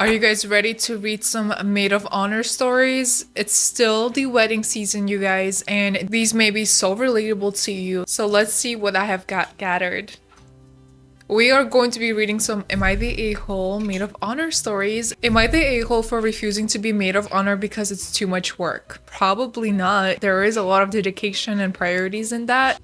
Are you guys ready to read some Maid of Honor stories? It's still the wedding season, you guys, and these may be so relatable to you. So let's see what I have gathered. We are going to be reading some Am I the A-hole Maid of Honor stories. Am I the a-hole for refusing to be Maid of Honor because it's too much work? Probably not. There is a lot of dedication and priorities in that.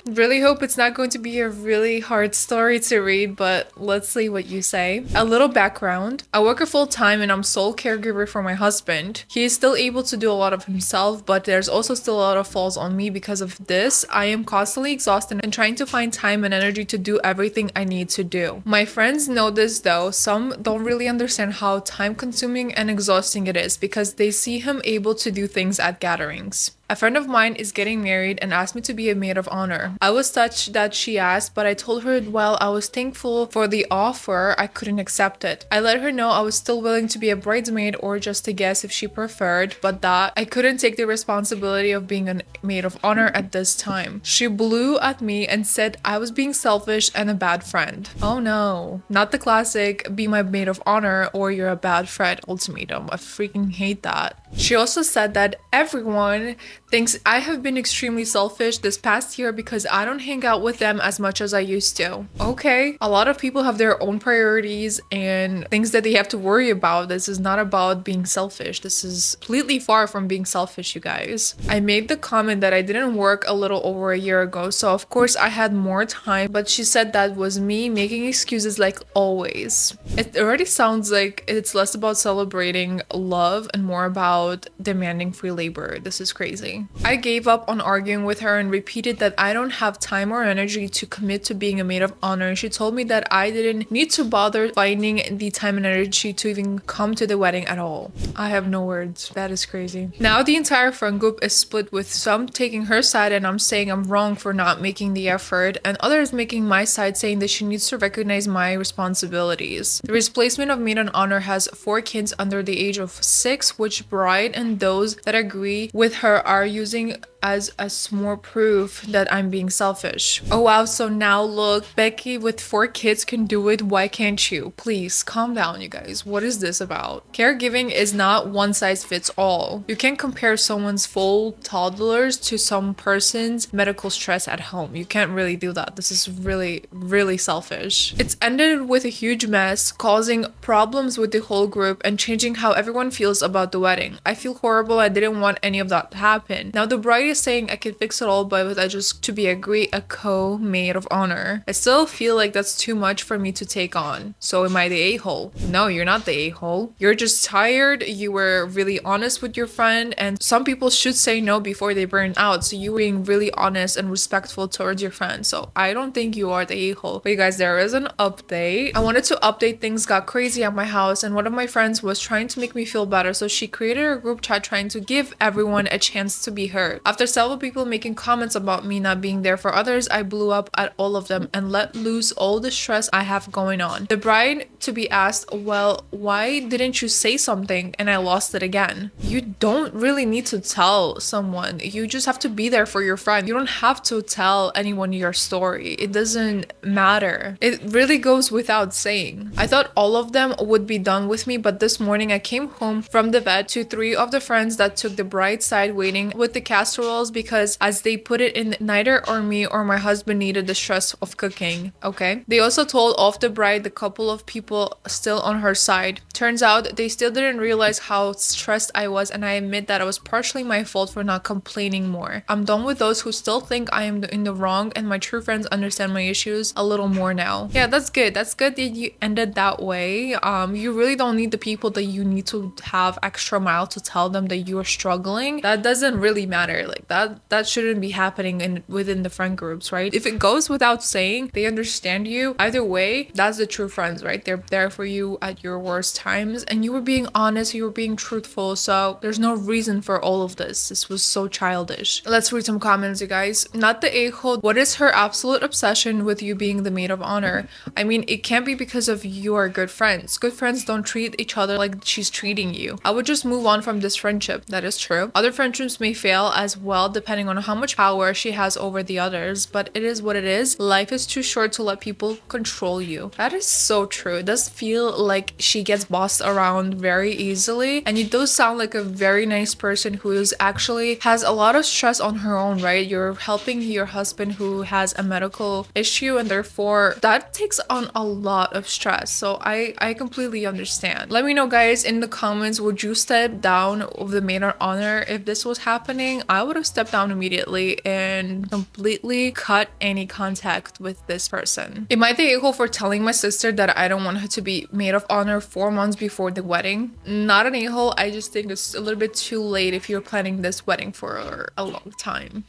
Really hope it's not going to be a really hard story to read, but let's see what you say. A little background. I work a full-time and I'm sole caregiver for my husband. He is still able to do a lot of himself, but there's also still a lot of falls on me because of this. I am constantly exhausted and trying to find time and energy to do everything I need to do. My friends know this though. Some don't really understand how time consuming and exhausting it is because they see him able to do things at gatherings. A friend of mine is getting married and asked me to be a maid of honor. I was touched that she asked, but I told her while I was thankful for the offer, I couldn't accept it. I let her know I was still willing to be a bridesmaid or just a guest if she preferred, but that I couldn't take the responsibility of being a maid of honor at this time. She blew at me and said I was being selfish and a bad friend. Oh no, not the classic be my maid of honor or you're a bad friend ultimatum. I freaking hate that. She also said that everyone thinks I have been extremely selfish this past year because I don't hang out with them as much as I used to. Okay, a lot of people have their own priorities and things that they have to worry about. This is not about being selfish. This is completely far from being selfish, you guys. I made the comment that I didn't work a little over a year ago, so of course I had more time, but she said that was me making excuses like always. It already sounds like it's less about celebrating love and more about demanding free labor. This is crazy. I gave up on arguing with her and repeated that I don't have time or energy to commit to being a maid of honor. She told me that I didn't need to bother finding the time and energy to even come to the wedding at all. I have no words. That is crazy. Now the entire friend group is split with some taking her side and I'm saying I'm wrong for not making the effort and others making my side saying that she needs to recognize my responsibilities. The replacement of maid of honor has 4 kids under the age of 6, which bride and those that agree with her are using as more proof that I'm being selfish. Oh wow, so now look, Becky with 4 kids can do it, why can't you? Please calm down, you guys. What is this about? Caregiving is not one size fits all. You can't compare someone's full toddlers to some person's medical stress at home. You can't really do that. This is really selfish. It's ended with a huge mess, causing problems with the whole group and changing how everyone feels about the wedding. I feel horrible. I didn't want any of that to happen. Now the bride is saying I can fix it all, but I just to be a co-maid of honor. I still feel like that's too much for me to take on. So am I the a-hole? No, you're not the a-hole. You're just tired. You were really honest with your friend, and some people should say no before they burn out. So you were being really honest and respectful towards your friend. So I don't think you are the a-hole. But you guys, there is an update. I wanted to update things got crazy at my house, and one of my friends was trying to make me feel better. So she created a group chat trying to give everyone a chance to be heard. After several people making comments about me not being there for others, I blew up at all of them and let loose all the stress I have going on. The bride to be asked, well, why didn't you say something? And I lost it again. You don't really need to tell someone. You just have to be there for your friend. You don't have to tell anyone your story. It doesn't matter. It really goes without saying. I thought all of them would be done with me, but this morning I came home from the vet to 3 of the friends that took the bride's side waiting with the casseroles because, as they put it, in neither or me or my husband needed the stress of cooking. Okay. They also told off the bride the couple of people still on her side. Turns out they still didn't realize how stressed I was, and I admit that it was partially my fault for not complaining more. I'm done with those who still think I am in the wrong, and my true friends understand my issues a little more now. Yeah, that's good. That's good that you ended that way. You really don't need the people that you need to have extra mile to tell them that you are struggling. That doesn't really matter. Like that shouldn't be happening within the friend groups, right? If it goes without saying, they understand you. Either way, that's the true friends, right? They're there for you at your worst times, and you were being honest, you were being truthful, so there's no reason for all of this. This was so childish. Let's read some comments, you guys. Not the a-hole. What is her absolute obsession with you being the maid of honor? I mean, it can't be because of you are good friends. Good friends don't treat each other like she's treating you. I would just move on from this friendship. That is true. Other friendships may fail as well, depending on how much power she has over the others. But it is what it is. Life is too short to let people control you. That is so true. It does feel like she gets bossed around very easily, and you do sound like a very nice person who is actually has a lot of stress on her own, right? You're helping your husband who has a medical issue, and therefore that takes on a lot of stress. So I completely understand. Let me know, guys, in the comments, would you step down of the maid of honor if this was happening? I would have stepped down immediately and completely cut any contact with this person. Am I the a-hole for telling my sister that I don't want her to be maid of honor 4 months before the wedding? Not an a-hole. I just think it's a little bit too late if you're planning this wedding for a long time.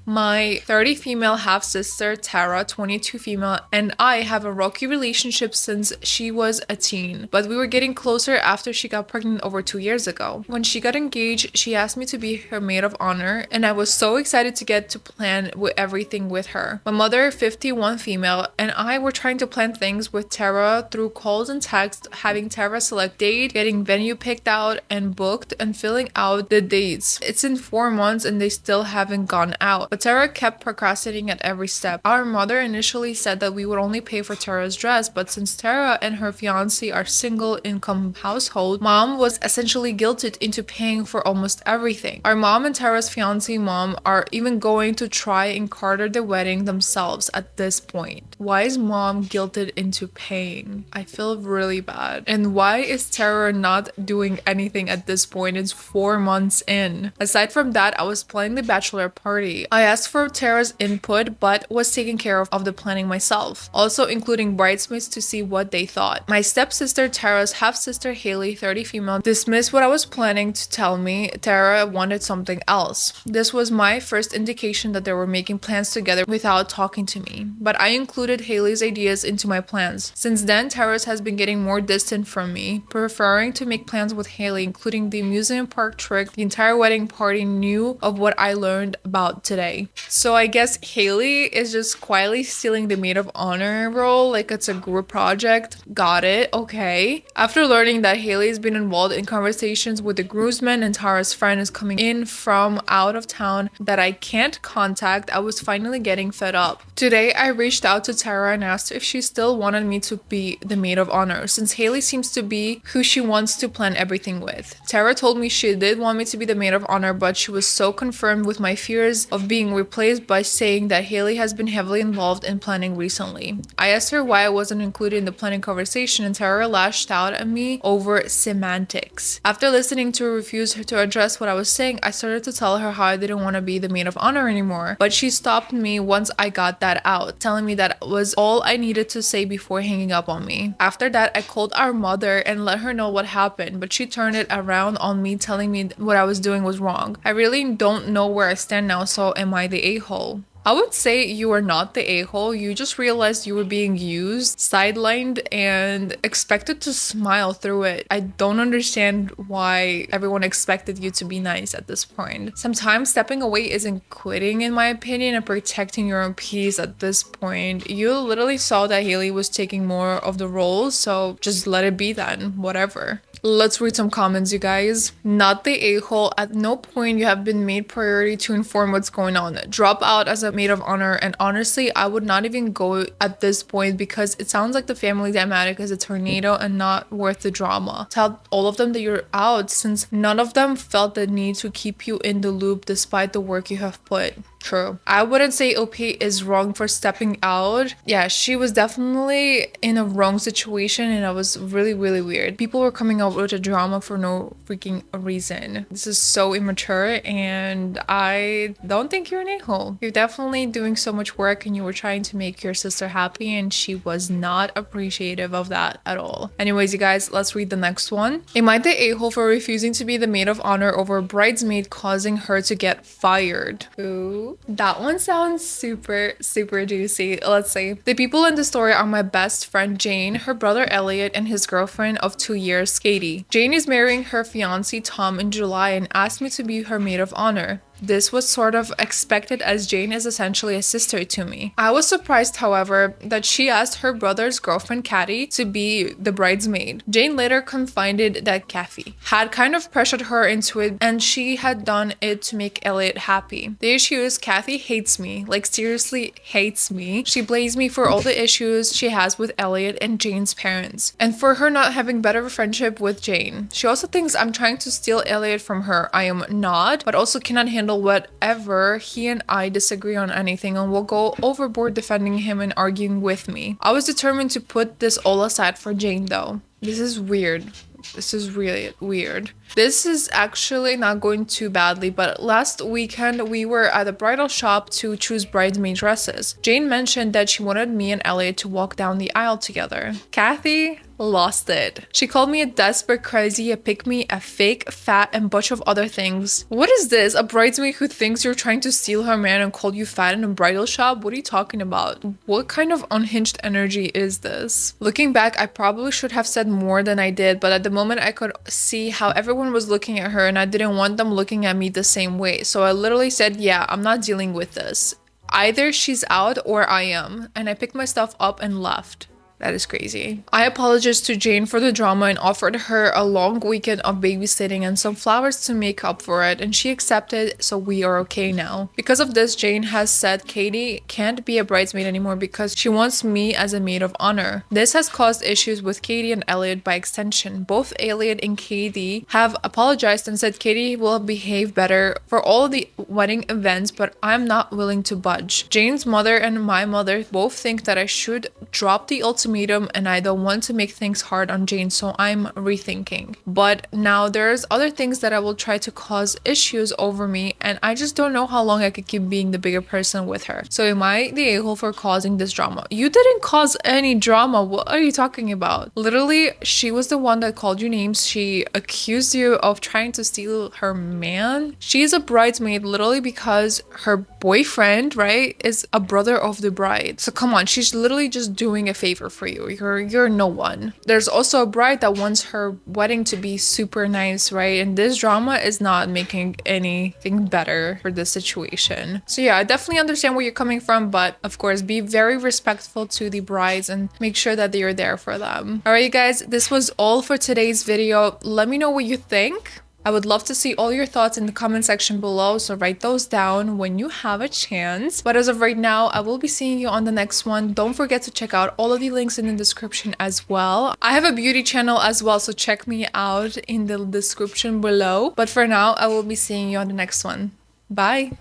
My 30 female half sister Tara, 22 female, and I have a rocky relationship since she was a teen, but we were getting closer after she got pregnant over 2 years ago. When she got engaged, she asked me to be her maid of honor, and I was so excited to get to plan with everything with her. My mother, 51 female, and I were trying to plan things with Tara through calls and texts, having Tara select date, getting venue picked out and booked, and filling out the dates. It's in 4 months and they still haven't gone out, but Tara kept procrastinating at every step. Our mother initially said that we would only pay for Tara's dress, but since Tara and her fiance are single income household, mom was essentially guilted into paying for almost everything. Our mom and Tara's fiance mom are even going to try and cater the wedding themselves at this point. Why is mom guilted into paying? I feel really bad. And why is Tara not doing anything at this point? It's 4 months in. Aside from that, I was planning the bachelor party. I asked for Tara's input, but was taking care of the planning myself, also including bridesmaids to see what they thought. My stepsister Tara's half-sister Haley, 30 female, dismissed what I was planning to tell me Tara wanted something else. This was my first indication that they were making plans together without talking to me, but I included Haley's ideas into my plans. Since then, Tara's has been getting more distant from me, preferring to make plans with Haley, including the amusement park trick. The entire wedding party knew of what I learned about today. So I guess Haley is just quietly stealing the maid of honor role, like it's a group project. Got it. Okay. After learning that Haley's been involved in conversations with the groomsmen and Tara's friend is coming in from out of town that I can't contact, I was finally getting fed up. Today, I reached out to Tara and asked if she still wanted me to be the maid of honor, since Haley seems to be who she wants to plan everything with. Tara told me she did want me to be the maid of honor, but she was so confirmed with my fears of being replaced by saying that Haley has been heavily involved in planning recently. I asked her why I wasn't included in the planning conversation, and Tara lashed out at me over semantics. After listening to her refuse to address what I was saying, I started to tell her how I didn't want to be the maid of honor anymore, but she stopped me once I got that out, telling me that was all I needed to say before hanging up on me. After that, I called our mother and let her know what happened, but she turned it around on me, telling me what I was doing was wrong. I really don't know where I stand now, so am I the a-hole? I would say you are not the a-hole. You just realized you were being used, sidelined, and expected to smile through it. I don't understand why everyone expected you to be nice at this point. Sometimes stepping away isn't quitting, in my opinion, and protecting your own peace at this point. You literally saw that Haley was taking more of the role, so just let it be then, whatever. Let's read some comments, you guys. Not the a-hole. At no point you have been made priority to inform what's going on. Drop out as a maid of honor, and honestly, I would not even go at this point because it sounds like the family dynamic is a tornado and not worth the drama. Tell all of them that you're out, since none of them felt the need to keep you in the loop despite the work you have put. True. I wouldn't say OP is wrong for stepping out. Yeah, she was definitely in a wrong situation, and it was really, really weird. People were coming out with a drama for no freaking reason. This is so immature, and I don't think you're an a-hole. You're definitely doing so much work, and you were trying to make your sister happy, and she was not appreciative of that at all. Anyways, you guys, let's read the next one. Am I the a-hole for refusing to be the maid of honor over a bridesmaid, causing her to get fired? Ooh. That one sounds super, super juicy. Let's see. The people in the story are my best friend Jane, her brother Elliot, and his girlfriend of 2 years, Katie. Jane is marrying her fiancé Tom in July and asked me to be her maid of honor. this was sort of expected as Jane is essentially a sister to me. I was surprised, however, that she asked her brother's girlfriend Kathy to be the bridesmaid. Jane later confided that Kathy had kind of pressured her into it and she had done it to make Elliot happy. The issue is Kathy hates me, like seriously hates me. She blames me for all the issues she has with Elliot and Jane's parents, and for her not having better friendship with Jane. She also thinks I'm trying to steal Elliot from her. I am not, but also cannot handle whatever he and I disagree on anything and will go overboard defending him and arguing with me. I was determined to put this all aside for Jane though. This is weird. This is really weird. This is actually not going too badly, but last weekend we were at a bridal shop to choose bridesmaid dresses. Jane mentioned that she wanted me and Elliot to walk down the aisle together. Kathy lost it. She called me a desperate crazy, a pick-me, a fake, fat, and bunch of other things. What is this? A bridesmaid who thinks you're trying to steal her man and called you fat in a bridal shop? What are you talking about? What kind of unhinged energy is this? Looking back, I probably should have said more than I did, but at the moment I could see how everyone was looking at her and I didn't want them looking at me the same way. So I literally said, yeah, I'm not dealing with this. Either she's out or I am. And I picked my stuff up and left. That is crazy. I apologized to Jane for the drama and offered her a long weekend of babysitting and some flowers to make up for it, and she accepted, so we are okay now. Because of this, Jane has said Katie can't be a bridesmaid anymore because she wants me as a maid of honor. This has caused issues with Katie and Elliot by extension. Both Elliot and Katie have apologized and said Katie will behave better for all the wedding events, but I'm not willing to budge. Jane's mother and my mother both think that I should drop the ultimatum and I don't want to make things hard on Jane, so I'm rethinking. But now there's other things that I will try to cause issues over me, and I just don't know how long I could keep being the bigger person with her. So am I the a-hole for causing this drama? You didn't cause any drama. What are you talking about? Literally, she was the one that called you names. She accused you of trying to steal her man. She is a bridesmaid literally because her boyfriend, right, is a brother of the bride. So come on, she's literally just doing a favor for you. You're no one. There's also a bride that wants her wedding to be super nice, right? And this drama is not making anything better for the situation. So yeah, I definitely understand where you're coming from, but of course be very respectful to the brides and make sure that you're there for them. All right, you guys, this was all for today's video. Let me know what you think. I would love to see all your thoughts in the comment section below, so write those down when you have a chance. But as of right now, I will be seeing you on the next one. Don't forget to check out all of the links in the description as well. I have a beauty channel as well, so check me out in the description below. But for now, I will be seeing you on the next one. Bye!